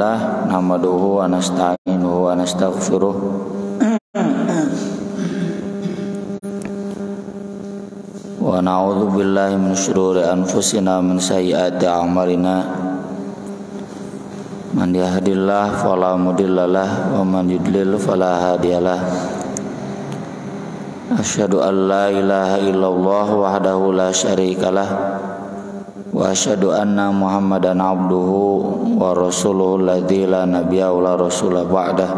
Alhamdulillah nahmaduhu wa nasta'inuhu wa nastaghfiruh wa na'udzu billahi min syururi anfusina min sayyiati a'malina man yahdihillahu fala mudhillalah wa man yudlil fala hadiyalah asyhadu an la ilaha illallah wahdahu la syarikalah wa asyhadu anna Muhammadan abduhu wa rasuluhu alladzi la nabiyya wa la rasula ba'dah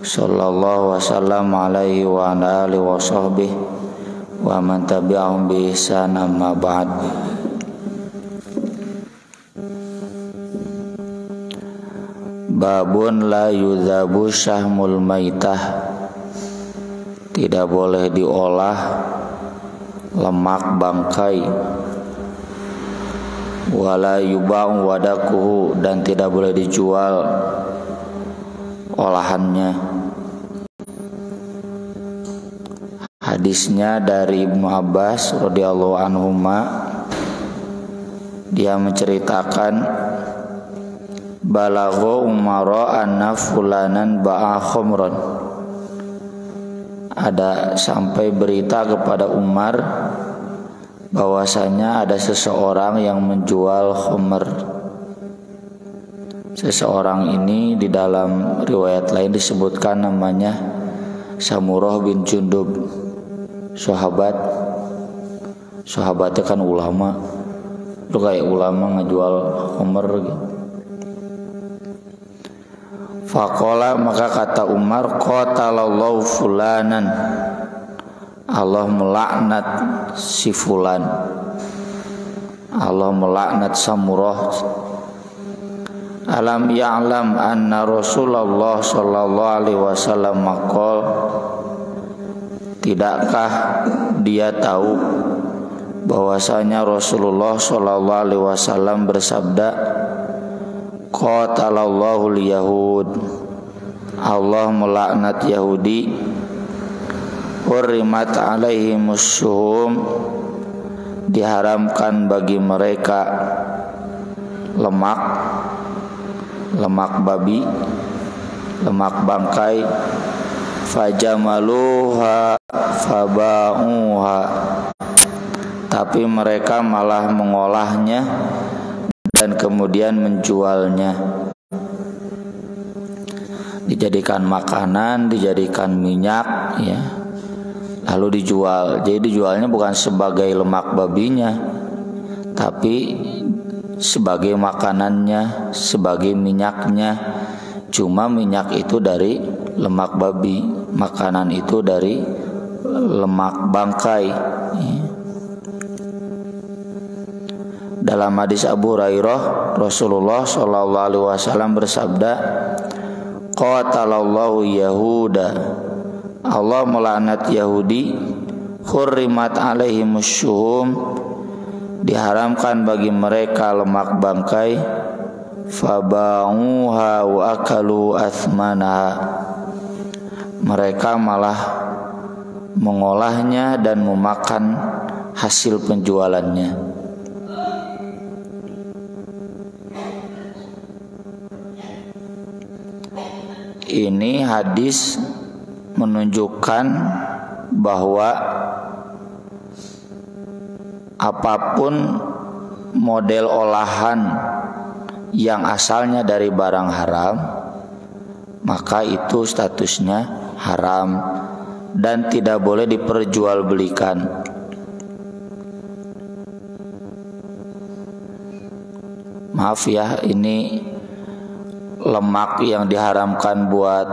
sallallahu wasallam alaihi wa ala alihi wa sahbihi wa man tabi'ahum bi ihsan amma ba'd. Babun la yudzabu syahmul maitah, tidak boleh diolah lemak bangkai, wala yuba'u wadakuhu, dan tidak boleh dijual olahannya. Hadisnya dari Ibnu Abbas radhiyallahu anhuma, dia menceritakan balagha Umara anna fulanan ba'a khomron, ada sampai berita kepada Umar bahwasanya ada seseorang yang menjual khamr. Seseorang ini di dalam riwayat lain disebutkan namanya Samurah bin Jundub, sahabatnya kan ulama, itu kayak ulama ngejual khamr gitu. Faqala, maka kata Umar, qatalallahu fulanan, Allah melaknat si fulan, Allah melaknat Samurah. Alam ya'lam anna Rasulullah sallallahu alaihi wasallam maqal, tidakkah dia tahu bahwasanya Rasulullah sallallahu alaihi wasallam bersabda, qatalallahu al-yahud, Allah melaknat Yahudi, hurrimat alaihimus syuhum, diharamkan bagi mereka lemak babi, lemak bangkai, fajamaluha faba'uha, tapi mereka malah mengolahnya dan kemudian menjualnya, dijadikan makanan, dijadikan minyak, ya, lalu dijual. Jadi dijualnya bukan sebagai lemak babinya, tapi sebagai makanannya, sebagai minyaknya. Cuma minyak itu dari lemak babi, makanan itu dari lemak bangkai, ya. Dalam hadis Abu Hurairah, Rasulullah sallallahu alaihi wasallam bersabda, qatalallahu yahuda, Allah melaknat Yahudi, hurrimat alaihimus syuhum, diharamkan bagi mereka lemak bangkai, faba'uha wa akalu athmanaha, mereka malah mengolahnya dan memakan hasil penjualannya. Ini hadis menunjukkan bahwa apapun model olahan yang asalnya dari barang haram, maka itu statusnya haram dan tidak boleh diperjualbelikan. Maaf ya, ini lemak yang diharamkan buat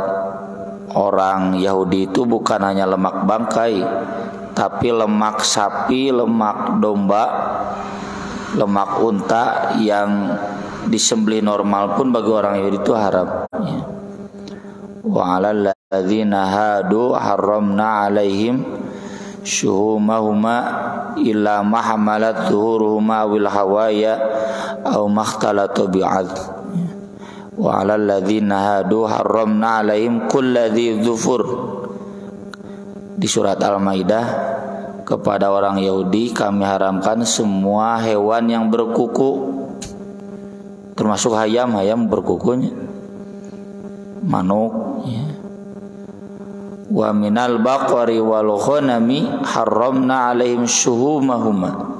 orang Yahudi itu bukan hanya lemak bangkai, tapi lemak sapi, lemak domba, lemak unta yang disembelih normal pun bagi orang Yahudi itu haram. Wa 'alal ladzina hadu harramna 'alaihim syuhumahuma illa ma hamalat zuhuruhuma wal hawaya aw makhtalata bi'adh. Wa 'alal ladzina hadu harramna 'alaihim kulladzi dzufur. Di surat Al-Maidah, kepada orang Yahudi kami haramkan semua hewan yang berkuku, termasuk hayam berkukunya, manuk ya. Wa minal baqari wal ghanami haramna alaihim syuhumahuma,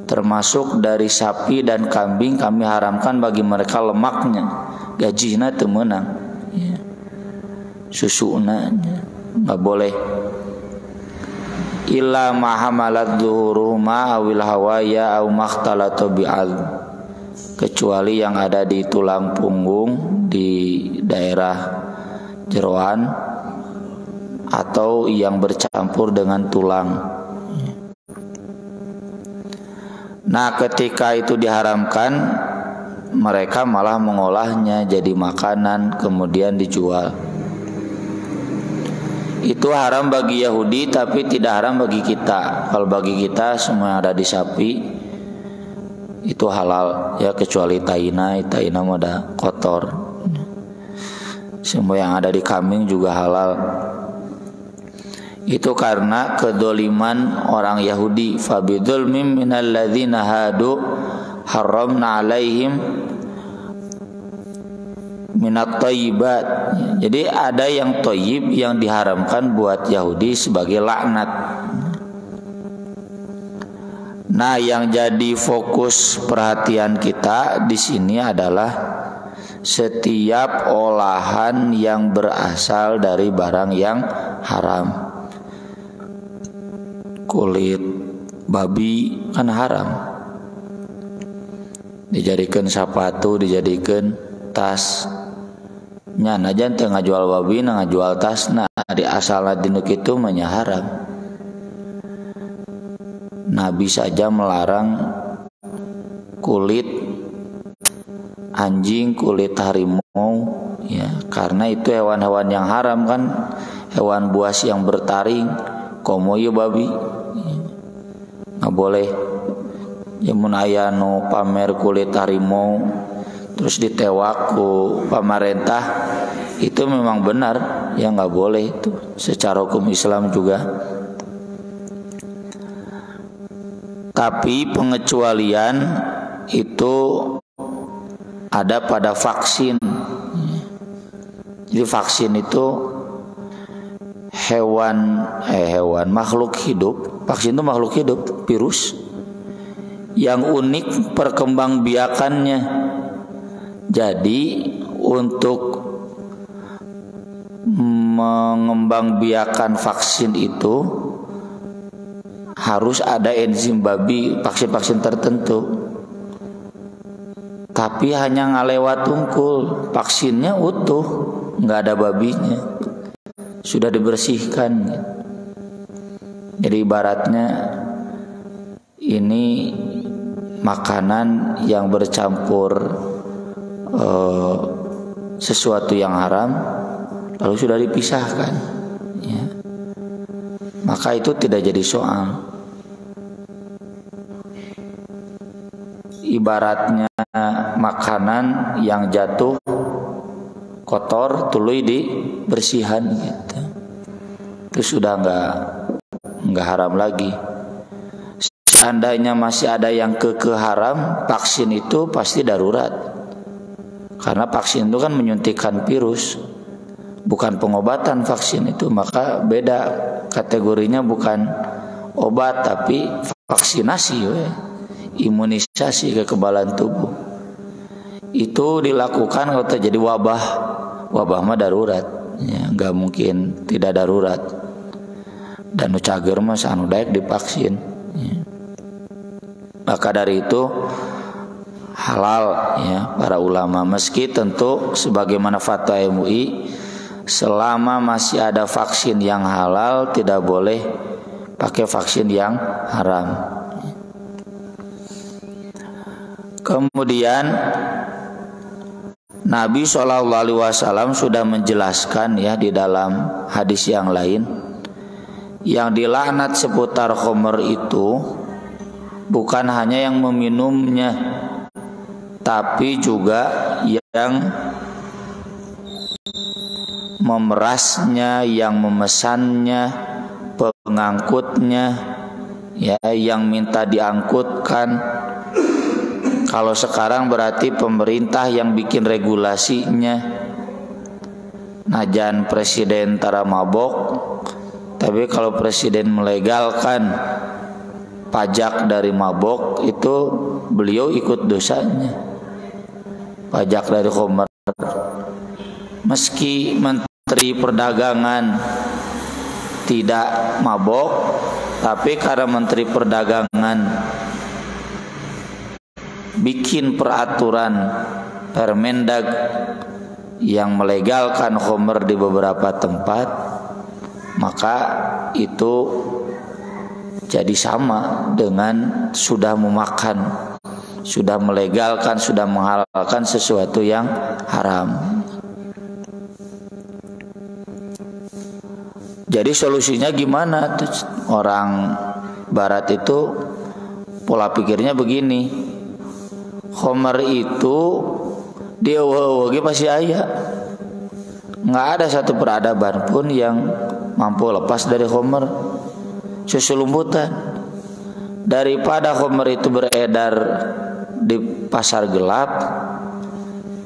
termasuk dari sapi dan kambing kami haramkan bagi mereka lemaknya, gajihna teu meunang ya. Susuna nggak boleh. Illa ma hamalat zuhuruhuma awil hawaya aw makhtalata bi'adh, kecuali yang ada di tulang punggung di daerah jeroan atau yang bercampur dengan tulang. Nah, ketika itu diharamkan, mereka malah mengolahnya jadi makanan kemudian dijual. Itu haram bagi Yahudi tapi tidak haram bagi kita. Kalau bagi kita semua yang ada di sapi itu halal ya, kecuali taina mah ada kotor. Semua yang ada di kambing juga halal. Itu karena kedoliman orang Yahudi. Fabidulmim minalladzina hadu haramna alaihim minat thayyibat. Jadi ada yang thayyib yang diharamkan buat Yahudi sebagai laknat. Nah, yang jadi fokus perhatian kita di sini adalah setiap olahan yang berasal dari barang yang haram. Kulit babi kan haram, dijadikan sepatu, dijadikan tas. Nya najan teu ngajual babi, ngajual tas, nah di asalna dinu kitu mah nya haram. Nabi saja melarang kulit anjing, kulit harimau ya, karena itu hewan-hewan yang haram kan, hewan buas yang bertaring, komo ieu babi. Nggak boleh. Mun aya nu pamer kulit harimau terus ditewak ku pemerintah, itu memang benar ya, nggak boleh itu secara hukum Islam juga. Tapi pengecualian itu ada pada vaksin. Jadi vaksin itu hewan makhluk hidup. Vaksin itu makhluk hidup, virus yang unik perkembangbiakannya. Jadi untuk mengembangbiakan vaksin itu harus ada enzim babi, vaksin-vaksin tertentu. Tapi hanya ngalewat tungkul, vaksinnya utuh, nggak ada babinya, sudah dibersihkan. Jadi ibaratnya ini makanan yang bercampur sesuatu yang haram lalu sudah dipisahkan ya. Maka itu tidak jadi soal. Ibaratnya makanan yang jatuh kotor tuluy dibersihan gitu, itu sudah nggak haram lagi. Seandainya masih ada yang kekeh haram, vaksin itu pasti darurat. Karena vaksin itu kan menyuntikkan virus, bukan pengobatan vaksin itu. Maka beda kategorinya, bukan obat tapi vaksinasi ya. Imunisasi kekebalan tubuh. Itu dilakukan kalau terjadi wabah mah darurat ya, nggak mungkin tidak darurat. Dan cager mah anu daek divaksin ya. Maka dari itu halal ya para ulama, meski tentu sebagaimana fatwa MUI, selama masih ada vaksin yang halal tidak boleh pakai vaksin yang haram. Kemudian Nabi SAW sudah menjelaskan ya di dalam hadis yang lain, yang dilaknat seputar khamr itu bukan hanya yang meminumnya, tapi juga yang memerasnya, yang memesannya, pengangkutnya, ya, yang minta diangkutkan. Kalau sekarang berarti pemerintah yang bikin regulasinya. Najan presiden tara mabok, tapi kalau presiden melegalkan pajak dari mabok, itu beliau ikut dosanya. Pajak dari khamr. Meski Menteri Perdagangan tidak mabok, tapi karena Menteri Perdagangan bikin peraturan Permendag yang melegalkan khamr di beberapa tempat, maka itu jadi sama dengan sudah memakan, sudah melegalkan, sudah menghalalkan sesuatu yang haram. Jadi solusinya gimana? Orang barat itu pola pikirnya begini, khamr itu dia pasti aya. Nggak ada satu peradaban pun yang mampu lepas dari khamr. Seselumputan. Daripada khamr itu beredar di pasar gelap,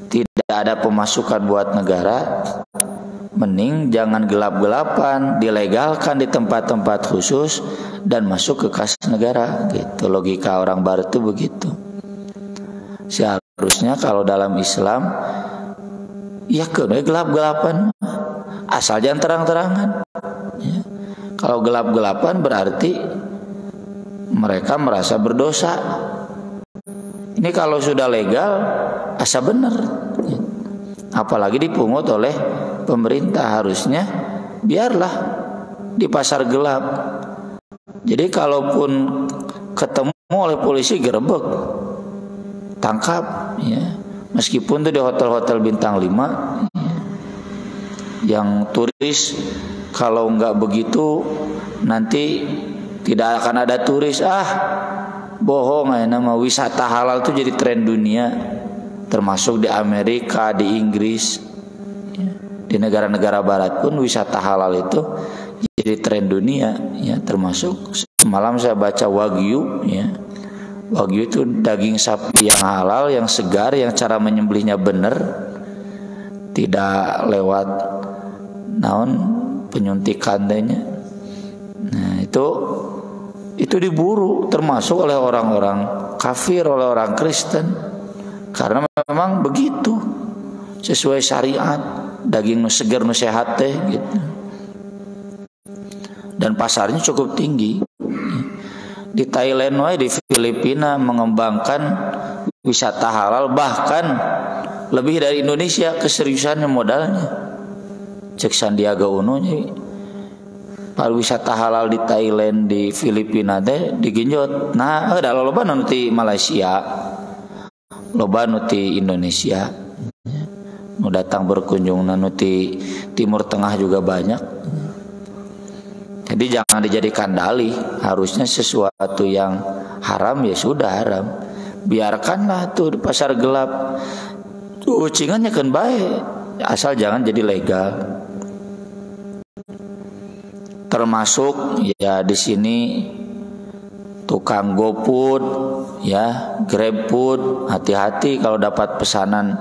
tidak ada pemasukan buat negara, mending jangan gelap-gelapan, dilegalkan di tempat-tempat khusus dan masuk ke kas negara. Gitu logika orang barat itu begitu. Seharusnya kalau dalam Islam ya gelap-gelapan, asal jangan terang-terangan ya. Kalau gelap-gelapan berarti mereka merasa berdosa. Ini kalau sudah legal asa benar ya. Apalagi dipungut oleh pemerintah, harusnya biarlah di pasar gelap. Jadi kalaupun ketemu oleh polisi gerebek, tangkap ya. Meskipun itu di hotel-hotel bintang 5 ya. Yang turis, kalau nggak begitu nanti tidak akan ada turis. Bohong ya, nama wisata halal itu jadi tren dunia, termasuk di Amerika, di Inggris ya. Di negara-negara barat pun wisata halal itu jadi tren dunia ya. Termasuk semalam saya baca Wagyu ya. Wagyu itu daging sapi yang halal, yang segar, yang cara menyembelihnya benar, tidak lewat penyuntikan danya. Nah, itu diburu termasuk oleh orang-orang kafir, oleh orang Kristen, karena memang begitu sesuai syariat, daging nu segar nu sehat teh gitu. Dan pasarnya cukup tinggi. Di Thailand di Filipina mengembangkan wisata halal, bahkan lebih dari Indonesia keseriusannya modalnya. Cek Sandiaga Uno pariwisata halal di Thailand, di Filipina teh digenjot. Nah, ada loba nu ti Malaysia, loba nu ti Indonesia. Nu datang berkunjung nu ti Timur Tengah juga banyak. Jadi jangan dijadikan dalih. Harusnya sesuatu yang haram ya sudah haram. Biarkanlah tuh di pasar gelap. Tuh ucingannya kan baik, asal jangan jadi legal. Termasuk ya di sini tukang GoFood ya, GrabFood, hati-hati kalau dapat pesanan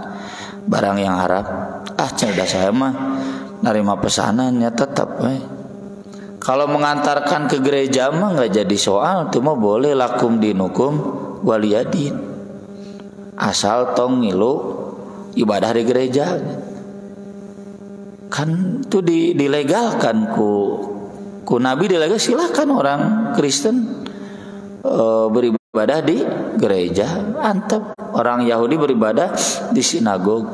barang yang haram. Cerdas saya mah nerima pesanannya tetap Kalau mengantarkan ke gereja mah nggak jadi soal, itu mah boleh, lakum dinukum waliyadin. Asal tong ngilu ibadah di gereja. Kan itu dilegalkan ku Nabi dilegal, silakan orang Kristen beribadah di gereja, antep. Orang Yahudi beribadah di sinagog.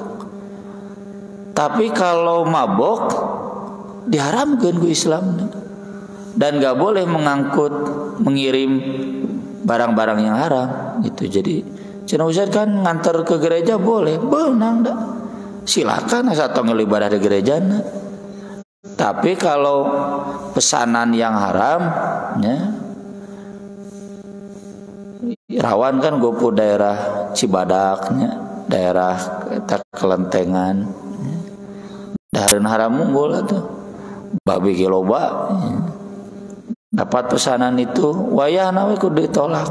Tapi kalau mabok diharamkan ku Islam. Dan gak boleh mengirim barang-barang yang haram gitu. Jadi cina Ustaz kan nganter ke gereja boleh, benang dah, silakan asal tong ibadah di gereja. Tapi kalau pesanan yang haram ya, rawan kan GoFood daerah Cibadaknya, daerah Kelentengan ya. Dahareun haram unggul tuh babi kiloba ya. Dapat pesanan itu wayah nawe kudu ditolak,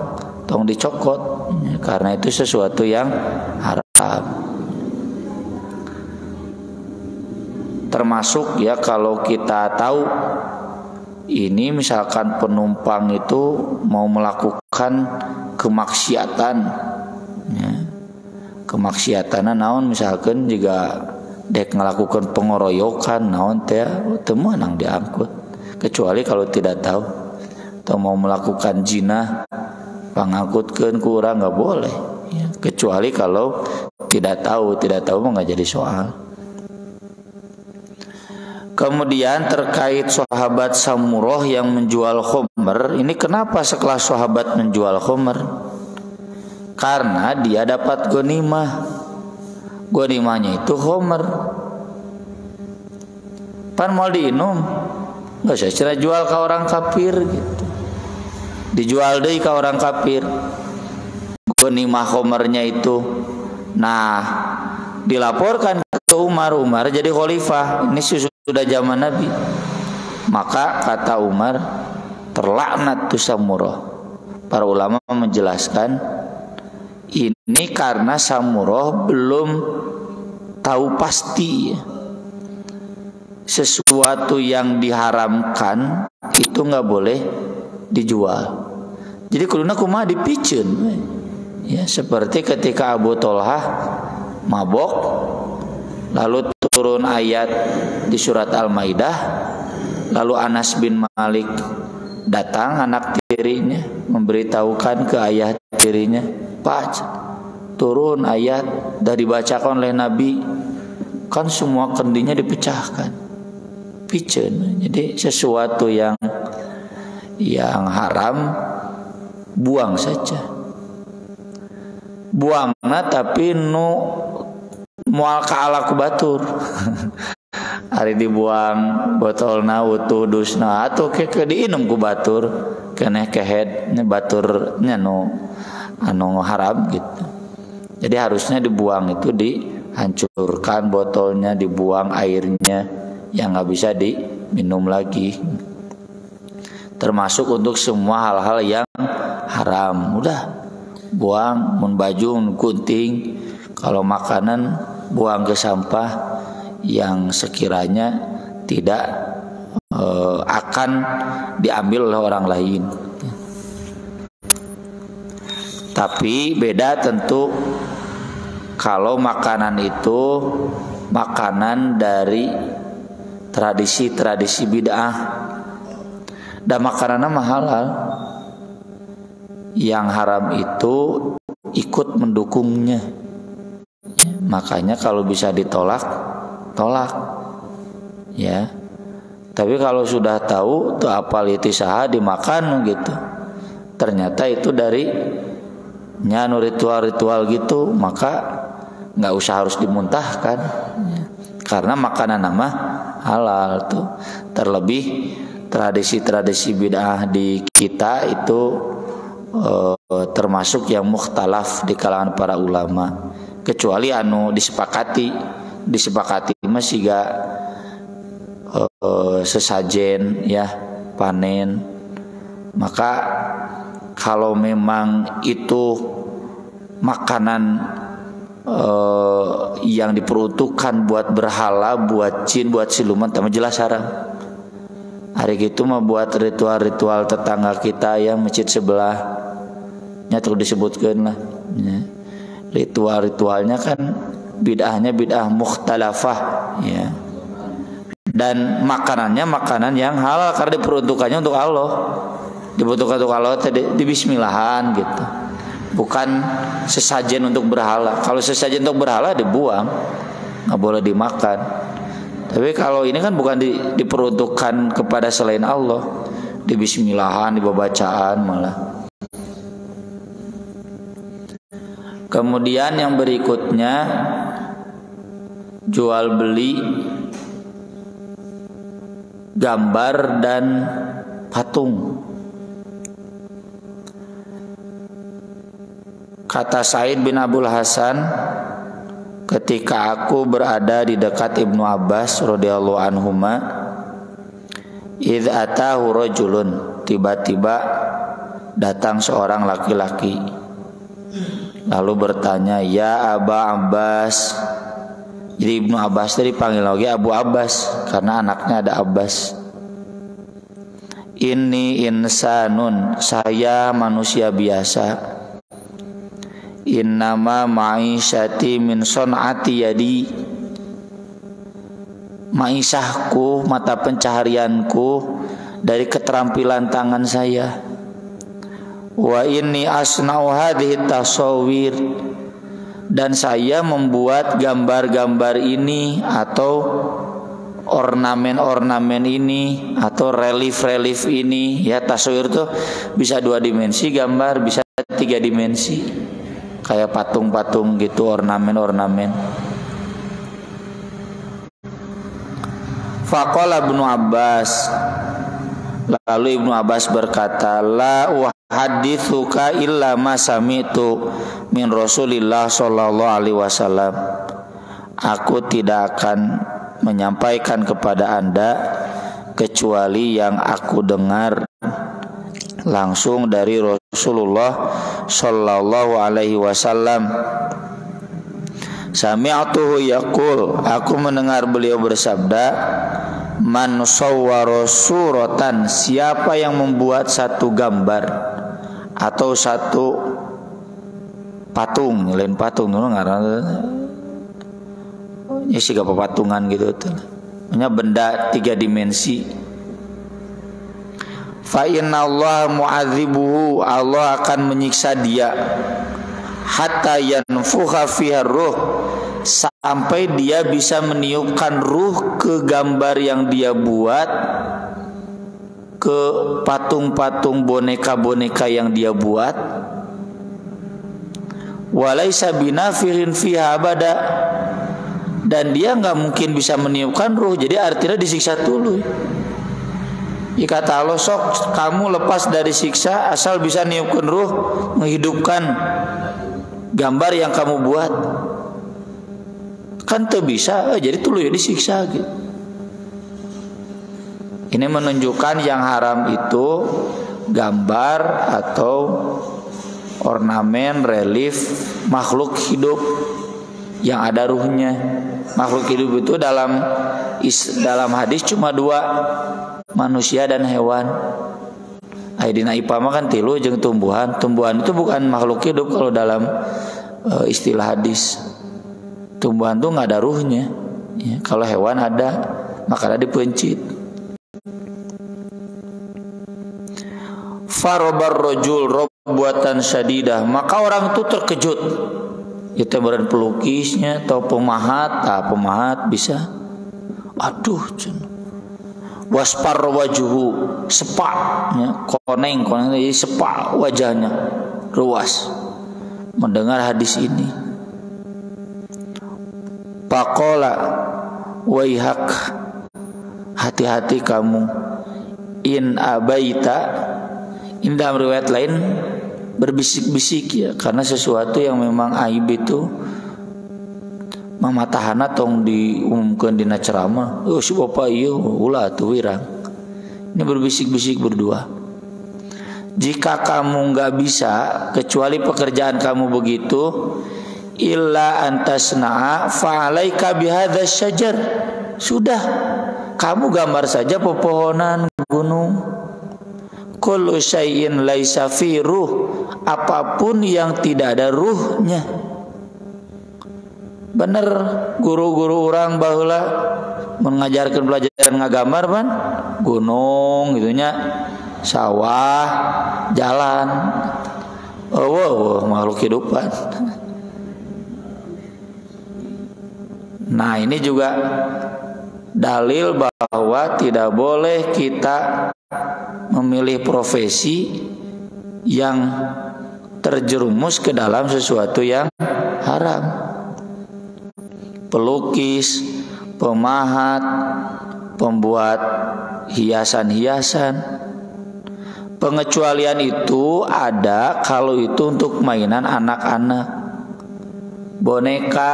tong dicokot karena itu sesuatu yang haram. Termasuk ya kalau kita tahu ini misalkan penumpang itu mau melakukan kemaksiatan, ya. Kemaksiatan naon misalkan juga dek melakukan pengoroyokan naon teh teu meunang diangkut, kecuali kalau tidak tahu. Atau mau melakukan zina pangangkutkeun ku urang enggak boleh, ya. Kecuali kalau tidak tahu mah enggak jadi soal. Kemudian terkait sahabat Samurah yang menjual khamr, ini kenapa sekelas sahabat menjual khamr? Karena dia dapat ghanimah. Ghanimahnya itu khamr. Pan mau diinum, enggak usah cara jual ke orang kafir gitu. Dijual deui ke orang kafir. Ghanimah khamrnya itu. Nah, dilaporkan ke Umar jadi khalifah. Ini sudah zaman Nabi. Maka kata Umar, terlaknat tu Samurah. Para ulama menjelaskan ini karena Samurah belum tahu pasti sesuatu yang diharamkan itu nggak boleh dijual. Jadi kuduna kumaha dipiceun, ya seperti ketika Abu Thalhah mabok, lalu turun ayat di surat Al-Maidah, lalu Anas bin Malik datang anak tirinya memberitahukan ke ayah tirinya, Pak, turun ayat dari dibacakan oleh Nabi, kan semua kendinya dipecahkan, piceun. Jadi sesuatu yang haram buang saja, buangna tapi nu mual kaala ku batur. Ari dibuang botolna utuh dusna atuh ke diinum ku batur, keneh kehed nya baturnya anu haram gitu. Jadi harusnya dibuang itu dihancurkan botolnya, dibuang airnya yang nggak bisa diminum lagi. Termasuk untuk semua hal-hal yang haram, udah buang. Mun baju, mun gunting, kalau makanan buang ke sampah yang sekiranya tidak akan diambil oleh orang lain. Tapi beda tentu kalau makanan itu makanan dari tradisi-tradisi bid'ah dan makanannya halal. Yang haram itu ikut mendukungnya. Makanya kalau bisa ditolak, tolak. Ya. Tapi kalau sudah tahu tuh apal itisaha dimakan gitu, ternyata itu dari nyanu ritual-ritual gitu, maka nggak usah harus dimuntahkan, ya. Karena makanan nama halal tuh. Terlebih tradisi-tradisi bid'ah di kita itu termasuk yang mukhtalaf di kalangan para ulama, kecuali anu disepakati masih gak sesajen ya panen. Maka kalau memang itu makanan yang diperuntukkan buat berhala, buat jin, buat siluman, tambah jelas haram. Hari gitu mah buat ritual-ritual tetangga kita yang masjid sebelahnya tuh disebutkan lah, ya. Ritual-ritualnya kan bid'ahnya bid'ah mukhtalafah, ya. Dan makanannya makanan yang halal karena diperuntukannya untuk Allah. Dibutuhkan untuk Allah di bismillahan gitu. Bukan sesajen untuk berhala. Kalau sesajen untuk berhala dibuang, nggak boleh dimakan. Tapi kalau ini kan bukan diperuntukkan kepada selain Allah, di bismillahan, di bacaan malah. Kemudian yang berikutnya jual beli gambar dan patung. Kata Said bin Abdul Hasan, ketika aku berada di dekat Ibnu Abbas radhiyallahu anhuma, idz atahu rajulun, tiba-tiba datang seorang laki-laki. lalu bertanya, "Ya Aba Abbas." Jadi Ibnu Abbas tadi panggil lagi Abu Abbas karena anaknya ada Abbas. "Inni insanun, saya manusia biasa. Innama ma'isyati min son'ati yadi." Maisahku, mata pencaharianku dari keterampilan tangan saya. "Wa inni asna'u hadhihi tasawir." Dan saya membuat gambar-gambar ini atau ornamen-ornamen ini atau relief-relief ini. Ya, tasawir tuh bisa 2 dimensi gambar, bisa 3 dimensi. Kayak patung-patung gitu, ornamen-ornamen. Faqala Ibnu Abbas, lalu Ibnu Abbas berkata, "La uhadditsuka illa ma sami'tu min Rasulillah sallallahu alaihi wasallam." Aku tidak akan menyampaikan kepada Anda kecuali yang aku dengar langsung dari Rasulullah sallallahu alaihi wasallam. Sami'tuhu yaqul, aku mendengar beliau bersabda, "Man sawwara suratan," siapa yang membuat satu gambar atau satu patung, lain patung ngaranna ya sih gak patungan gitu tuh. Punya benda 3 dimensi. Fa innallaha mu'adzibuhu, Allah akan menyiksa dia. Hatta yanfukha fiha ruh, sampai dia bisa meniupkan ruh ke gambar yang dia buat, ke patung-patung boneka-boneka yang dia buat. Walaisa binafirin fiha abada, dan dia nggak mungkin bisa meniupkan ruh. Jadi artinya disiksa dulu. Kata Allah, sok kamu lepas dari siksa asal bisa niupkan ruh, menghidupkan gambar yang kamu buat. Kan tuh bisa, jadi tuh ya disiksa gitu. Ini menunjukkan yang haram itu gambar atau ornamen, relief makhluk hidup yang ada ruhnya. Makhluk hidup itu dalam hadis cuma 2, manusia dan hewan. Aidina ipama kan 3 jeung tumbuhan. Tumbuhan itu bukan makhluk hidup kalau dalam istilah hadis. Tumbuhan itu nggak ada ruhnya. Ya, kalau hewan ada, makanya dipencit. Farobar rojul robbuatan syadidah, maka orang itu terkejut. Itu beran pelukisnya atau pemahat, pemahat bisa. Aduh, waspar wajuhu, sepak, ya, koneng jadi sepak wajahnya, ruas. Mendengar hadis ini, Pakola, waihak, hati-hati kamu. In abaita, ini dalam riwayat lain berbisik-bisik ya, karena sesuatu yang memang aib itu mamatahana tong diumumkan dina ceramah. Oh si bapak iya ulah tuh wirang. Ini berbisik-bisik berdua. Jika kamu nggak bisa kecuali pekerjaan kamu begitu, illa antasna'a fa'alaika bihadzal syajar. Sudah, kamu gambar saja pepohonan, gunung. Kullu syai'in laisa fi ruh, apapun yang tidak ada ruhnya. Bener guru-guru orang baheula mengajarkan pelajaran ngagambar pan gunung gitunya, sawah, jalan. Oh, makhluk hidupan. Nah, ini juga dalil bahwa tidak boleh kita memilih profesi yang terjerumus ke dalam sesuatu yang haram. Pelukis, pemahat, pembuat hiasan-hiasan. Pengecualian itu ada kalau itu untuk mainan anak-anak. Boneka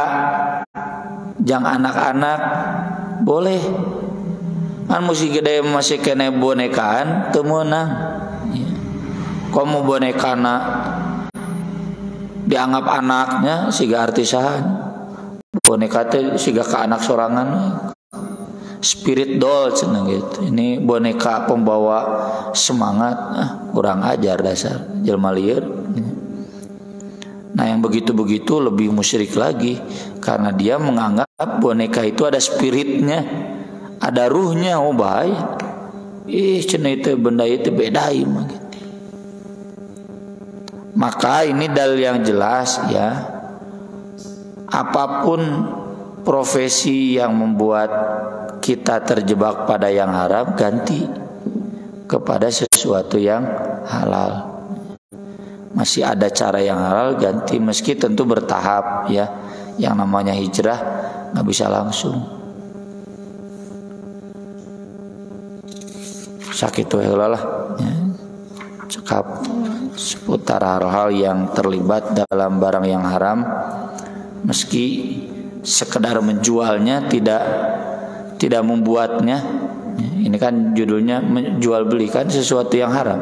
jang anak-anak boleh. Kan musik gede masih kena bonekaan temenang. Kamu bonekana dianggap anaknya siga artisahan. Boneka teh siga ka anak sorangan. Spirit doll cenah gitu. Ini boneka pembawa semangat. Kurang ajar dasar jelema lieur. Nah, yang begitu-begitu lebih musyrik lagi karena dia menganggap boneka itu ada spiritnya, ada ruhnya. Oh bahaya. Cenah itu benda itu beda mah gitu. Maka ini dalil yang jelas ya. Apapun profesi yang membuat kita terjebak pada yang haram, ganti kepada sesuatu yang halal. Masih ada cara yang halal, ganti, meski tentu bertahap ya. Yang namanya hijrah nggak bisa langsung. Sakitu heula lah ya. Cekap seputar hal-hal yang terlibat dalam barang yang haram, meski sekedar menjualnya tidak membuatnya. Ini kan judulnya menjual belikan sesuatu yang haram.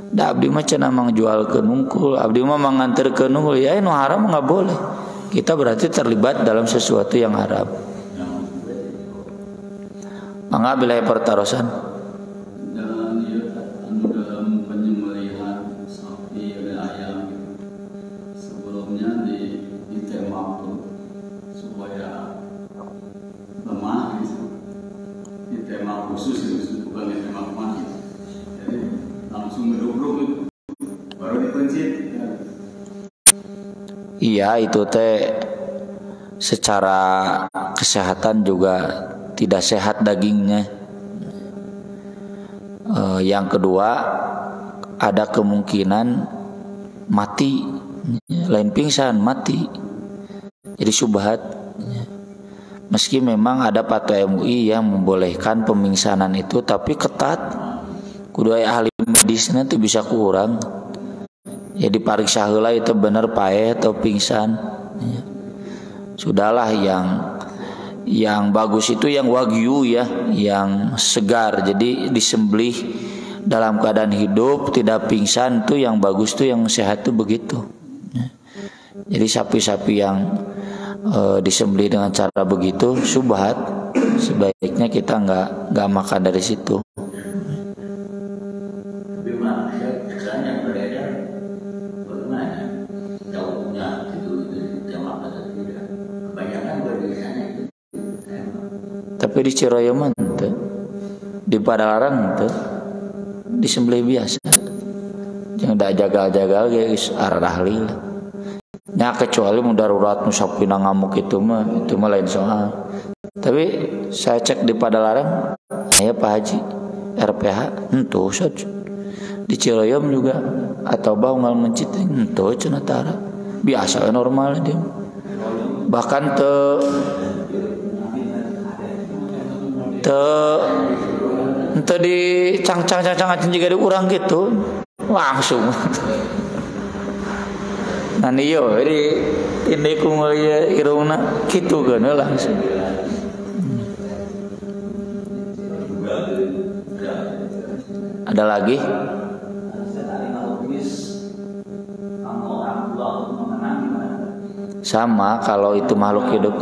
Da abdi mah cenah mangjual ke nungkul, abdi mah manganter ke nungkul, ya nu haram nggak boleh. Kita berarti terlibat dalam sesuatu yang haram. Mangga bila pertarosan dalam penyembelihan sapi dan ayam sebelumnya ditembak supaya lemah, ditembak khusus bukan ditembak mati. Jadi langsung ngeduk-duk baru dipencit. Iya, itu teh secara kesehatan juga tidak sehat dagingnya. Yang kedua, ada kemungkinan mati, lain pingsan, mati. Jadi syubhat. Meski memang ada fatwa MUI yang membolehkan pemingsanan itu, tapi ketat. Kudu aya ahli medisnya itu bisa kurang. Ya dipariksa heula itu bener paeh atau pingsan. Ya. Sudahlah yang bagus itu yang wagyu ya, yang segar. Jadi disembelih dalam keadaan hidup, tidak pingsan, tuh yang bagus tuh, yang sehat tuh begitu. Ya. Jadi sapi-sapi yang disembelih dengan cara begitu syubhat, sebaiknya kita nggak makan dari situ. Tapi di Ciroyom teh, di Padalarang teh disembelih biasa. Yang udah jagal-jagal guys, arahli. Nya kecuali mau darurat nu sapina ngamuk itu mah lain soal. Tapi saya cek di Padalarang, aya Pak Haji RPH entuh saja. Di Ciroyom juga atau Baungal Mencit entuh cenah tara. Biasa normal dia. Bahkan ente di cang-cang juga di urang gitu langsung. Nah niyo di ini kumulya irungna gitu kan langsung. Ada lagi? Sama kalau itu makhluk hidup.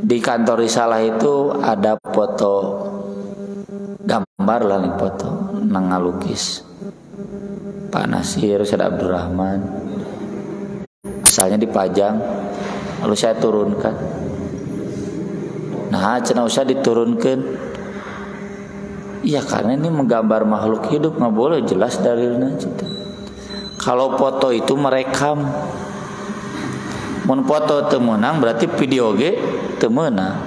Di kantor Risalah itu ada foto gambar lah nih, foto nang ngalukis Pak Nasir, Ustaz Abdurrahman. Asalnya dipajang, lalu saya turunkan. Nah, cenah usah diturunkan. Iya, karena ini menggambar makhluk hidup, nggak boleh, jelas dalilnya. Kalau foto itu merekam. Mun foto teu meunang berarti video ge teu meunang.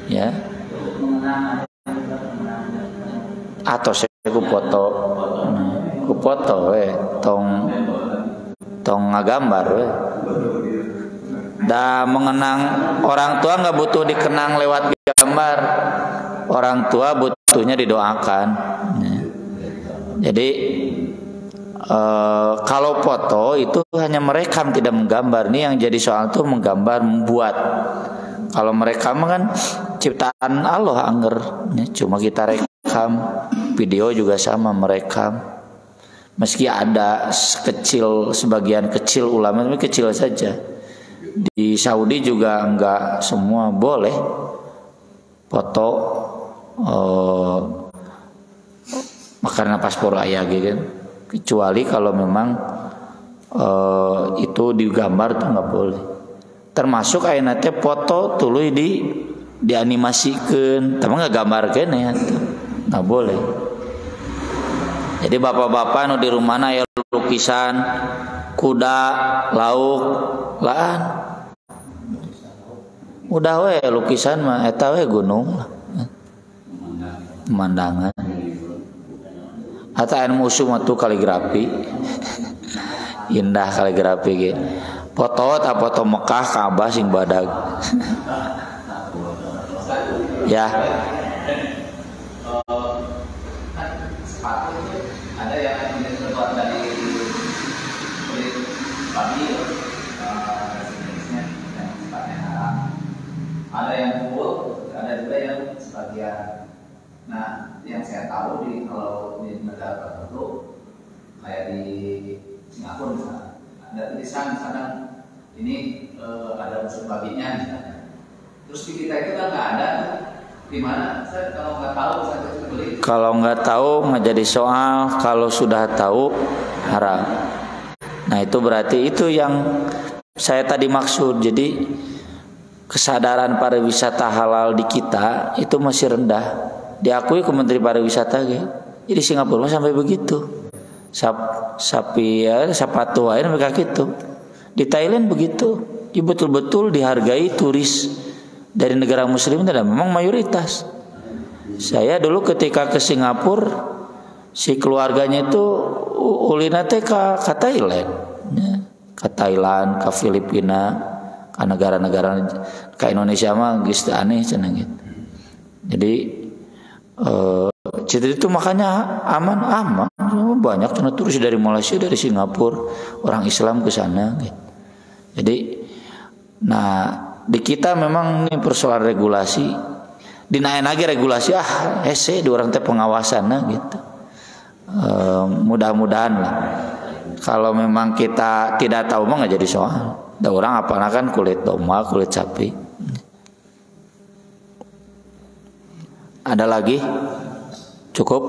Ya. Atau saya ku foto. Ku foto we tong ngagambar we. Da mengenang orang tua enggak butuh dikenang lewat gambar. Orang tua butuhnya didoakan. Ya. Jadi kalau foto itu hanya merekam, tidak menggambar. Nih yang jadi soal tuh menggambar, membuat. Kalau merekam kan ciptaan Allah angger, ya, cuma kita rekam. Video juga sama, merekam. Meski ada sebagian kecil ulama, tapi kecil saja. Di Saudi juga enggak semua boleh foto karena paspor ayah gitu, kecuali kalau memang itu digambar tuh nggak boleh. Termasuk ayeuna teh foto tuluy dianimasikan, tapi nggak gambarkeun ya, nggak boleh. Jadi bapak-bapak nu di rumahna aya lukisan kuda, lauk, laan. Udah we lukisan mah eta we gunung. Pemandangan. Ata anu musuh mah tuh kaligrafi. Indah kaligrafi ge. Foto Mekah Ka'bah sing badag. Ya. Ada yang terbuat dari kulit babi, jenisnya yang sifatnya haram. Ada yang full, ada juga yang sebagian. Nah, yang saya tahu kalau di negara tertentu kayak di Singapura misalnya, ada tulisan misalnya ini ada unsur babinya misalnya. Terus di kita itu kan nggak ada. Gimana? Saya kalau nggak tahu saya beli. Kalau nggak tahu nggak jadi soal, kalau sudah tahu haram. Nah itu berarti itu yang saya tadi maksud. Jadi kesadaran pariwisata halal di kita itu masih rendah. Diakui Kementerian Pariwisata gitu. Jadi Singapura sampai begitu. Sapi ya sapatu air mereka gitu. Di Thailand begitu. Jadi betul-betul dihargai turis dari negara muslim dan memang mayoritas. Saya dulu ketika ke Singapura, si keluarganya itu ulina teh ke Thailand, ya. Ke Thailand, ke Filipina, ke negara-negara, ke Indonesia mah geus teu aneh cenah gitu. Jadi jadi itu makanya aman. Banyak cenah turis dari Malaysia, dari Singapura, orang Islam ke sana gitu. Jadi di kita memang ini persoalan regulasi, dinaik lagi regulasi di orang teh pengawasan gitu. Mudah-mudahan lah. Kalau memang kita tidak tahu mah nggak jadi soal. Ada orang apalnya kan kulit domba, kulit sapi. Ada lagi? Cukup?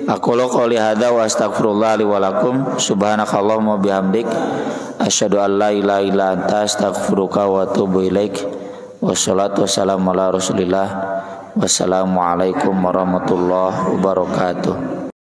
Aku qouli hadza wa astaghfirullah li wa lakum subhanakallahumma bihamdik asyhadu an la ilaha illa anta astaghfiruka wa atubu ilaik. Wassalatu wassalamu ala Rasulillah. Wassalamualaikum warahmatullahi wabarakatuh.